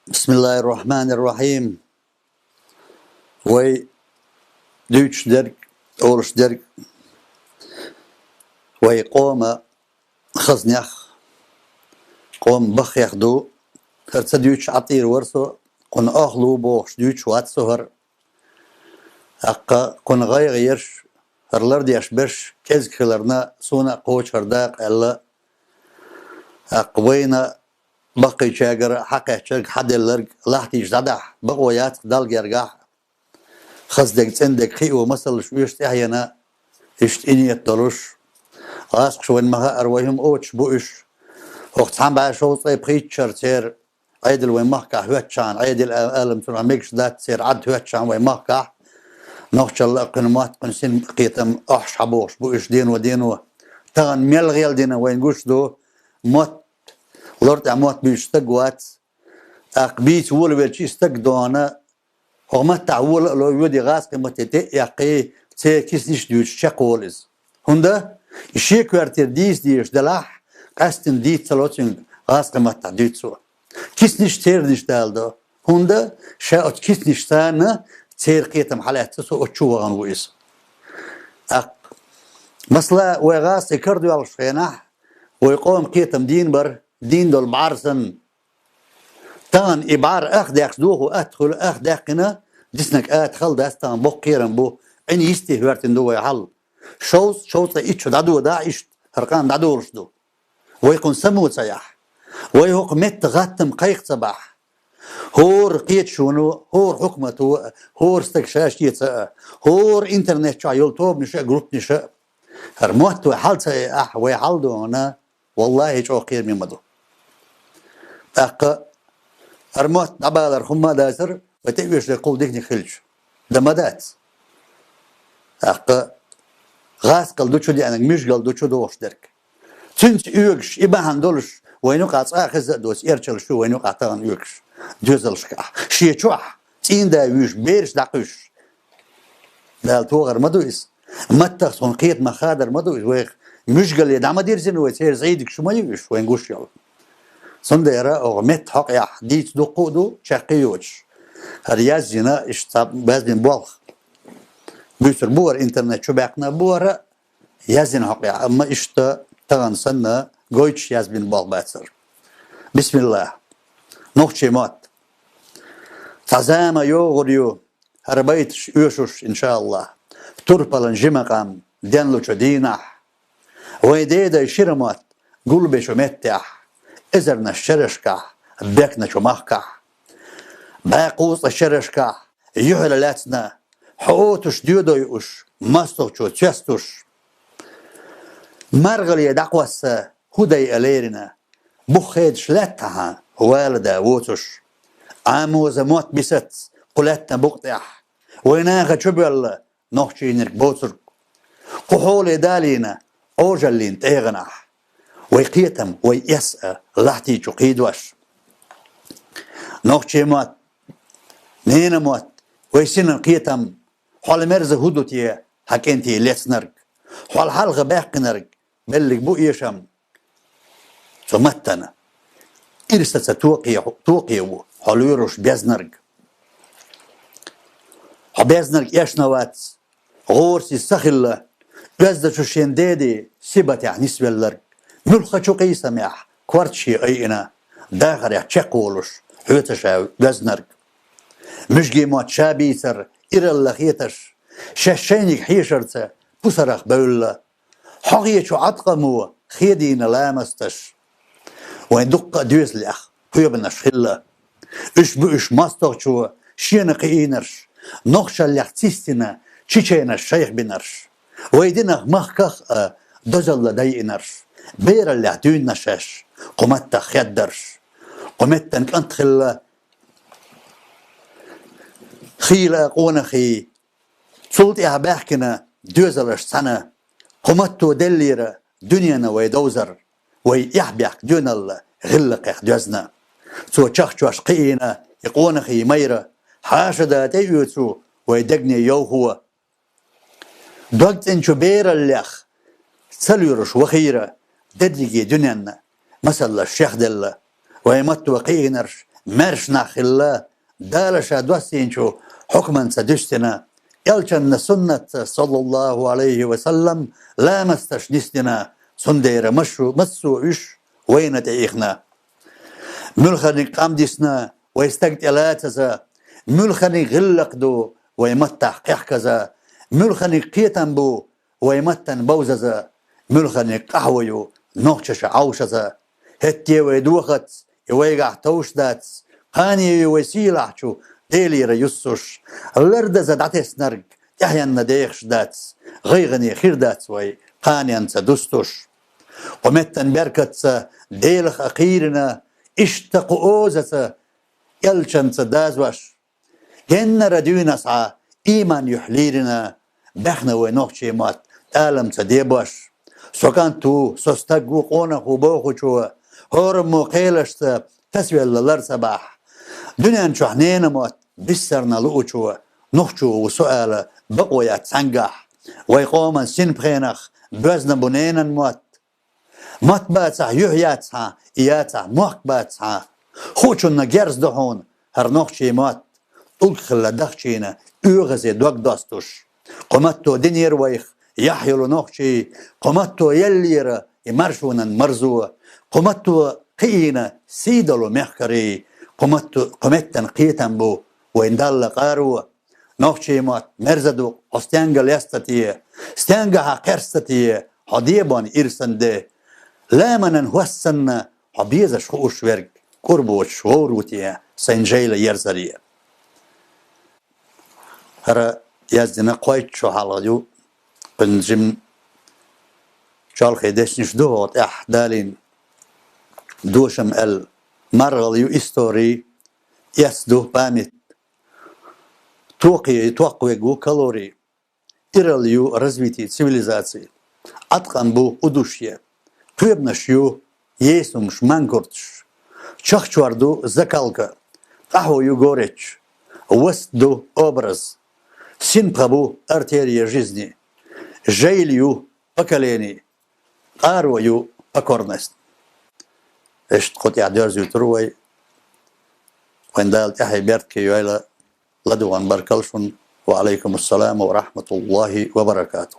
بسم الله الرحمن الرحيم. وي دوتش درك أورش درك وي قوم خزنيخ قوم بخ يخدو هرتس دوتش عطير ورسو قن أخلو بوش دوتش وات سهر أقا قن غيرش هرلر ديش برش كز كلرنا سونا قوش هرداق ألا أقوينا بقي شاقر حقه شاق حد اللرق لاحتي جدح بقويات دال جرقاح خصدق عندك خي ومثل شويش تحينا اشت إني التلوش عاسق شوين مها أرويهم أوتش بوش وقت عم بعد شو طيب خيتشر تير عيدل وين مهكا هوتشان عيدل ألم ترى ميكش ذات تير عد هوتشان وين مهكا نخش الله قنمات قنسين قيتم أحش حبوش بوش دين ودين تغن ميل غيل دين وين قوش دو موت لورد عموت بيشتقوات أقبيت وول بيرشي استقدونا وما تعول لو يودي غاز قيمة يقي تي كيسنيش ديوش شاقولز هندا الشيء كوارتير ديش دلاح قاستن دي تلوتين غاز قيمة تعديتسو كيسنيش تير ديش دالدو هندا شاوت كيسنيش تانا تير قيتم حالاتسو وتشوه غنويس مثلا وغاز يكردو على الشيناح ويقوم قيتم دين بر دين دول بعرسن تان إبعار أخ داخدوه وأدخل أخ داخنا جسنك أدخل داستان بو قيرن بو إني يستهورتن دو يحل شوط إيشو دادو داعش هرقان دادو رشدو ويكون سمو سياح ويهوق مت غاتم قيق صباح هور قيت شونو هور حكمته هور استكشاش يتسا هور انترنت شا يلتوب نشا جروب نشا هرموت وحل سياح ويحل دونا والله جو قير من مدو أرموت عبالر خما داسر وتأويش لقول ديكني خلش دمدات غاز قل دوشو دي أنك مش قل دوشو دوش درك تنت يوكش إبا هندولش وينو قاعد آخذ دوس إيرشل شو وينو قاعد تغن يوكش دوزلش كاح شيء شوح تين دا يوش بيرش داقوش دال توغر مدويس متى صنقيت مخادر مدويس ويخ مش قل يدعم ديرزين ويسير زيدك شو ما يوش وين قوش يلا صنديرة أو مت حق يا حديث دو قودو شقيوش هرياز جنا اشتاب بازن بوخ بيصير بور إنترنت شو بيقنا بورا يازن حق يا أما اشتا تغن سنة قويش يازبين بوخ باتر بسم الله نوخشي مات تعزاما يوغريو هربيتش يوشوش إن شاء الله تربلن جمقام دينلو شدينح ويديدا يشيرمات قلبي شو متح إزرنا الشرشكة بيكنا شو مخكة باقوص الشرشكة يهلا لاتنا حقوتش ديودو يوش مستوش شو تشستوش مرغل يدقوس هدي أليرنا بخيد شلاتها والدة ووتش عاموز موت بست قلتنا بقطح ويناغا شبل نوخشي نرك بوتر قحول دالينا أوجلين تيغنح ويقيتم ويسأل لحتي تقيد وش نوخشي موت نينا موت ويسين قيتم حال مرز هدوتي حكينتي ليتسنرك حال حلغ باقنرك بلك بو يشم سمتنا إرسة توقي حال يروش بيزنرك حبيزنرك يشنوات غورسي سخلة بيزد شوشين ديدي سيبت يعني سبيلرك ملخة شو قيسم يح كوارتشي أينا داخر يح تشاقولش حوتشا بيزنرك مش جيمات شابيسر إرلا خيتش شاشينيك حيشرته بسرخ بولا حقيتشو عطقمو خيدين لامستش وين دقة دوز لأخ قيبنا شخلة إش بإش ماستغشو شينق إينرش نخشى اللي احتيستنا تشيشينا الشيخ بنرش ويدينا مخكخ دزل داينرش بير اللي اعتوين نشاش قمتا خيدرش قمتا انت خلا خيلا قونخي صوتي هباحكنا دوزلش سنة قمتو دليرة دنيانا ويدوزر ويحبيح دون الله غلق دوزنا سو تشخشوش قينا يقونخي ميرة حاشدا تيوتسو ويدقني يوهو دوقت انشو بير الليخ سليرش وخيرة ددقي دنيانا مثل الشيخ دل ويمت وقينرش مرشنا خلا دالش دوسينشو حكما سدشتنا يلشن سنة صلى الله عليه وسلم لا مستشنستنا سندير مشو مسو عش وين تأيخنا ملخني قامدسنا ويستقت إلاتزا ملخني غلق دو ويمتح قحكزا ملخني قيتن بو ويمتن بوززا ملخني قهويو نوخشش عوشزا هتي ويدوخت يويقع توش دات قاني ويسيلحشو ديلي ريسوش اللردزا دعتيس نرق يحيان نديخش دات غيغني خير دات وي قاني انسا دوستوش ومتن بركت ديلخ أخيرنا اشتق أوزة يلشن دازوش جن ردينا سعى إيمان يحليرنا بحنا ونوخشي مات آلم ديبوش سوكان تو سوستقو قونا خوبوخو شو هورمو قيلشت تسوي اللر سباح دنيا شحنين مات بسرنا لؤشو نخشو وسؤال بقويات سنقح ويقوما سن بخينخ بوزن بنينا مات مات باتسع يحياتسع إياتسع موك باتسع خوشو نجرز دحون هرنوخشي مات أدخل دخشينا أغزي دوك داستوش قمتو دنير ويخ يحيلو نوخشي قمتو يلير يمرشونا مرزو قمتو قينا سيدلو محكري قمتن قيتن بو ويندال قارو نوخشي مات مرزدو استيانجل يستتي استيانجها قرستي حديبان إرسنده لا من هوسن حبيزش خوش ورق قربوش وروتي سنجيل يرزريه هرا يزدنا قويت شو حالجو بنجم شال خيدشنش دوت احدالين دوشم مرغليو استوري يسدو بامت توقي جو كالوري إراليو развитие цивилизации أتقن بو удушье قيبنشيو يسومش منكرتش شخشواردو زكالكا قهوة يغوريتش وستدو образ سنبغبو артерия жизни жейлью поколений арвою покорность اشت قد يعدير زيوتروي وين دالت احي بيرتكي يويلا لدوان بركلشون وعليكم السلام ورحمة الله وبركاته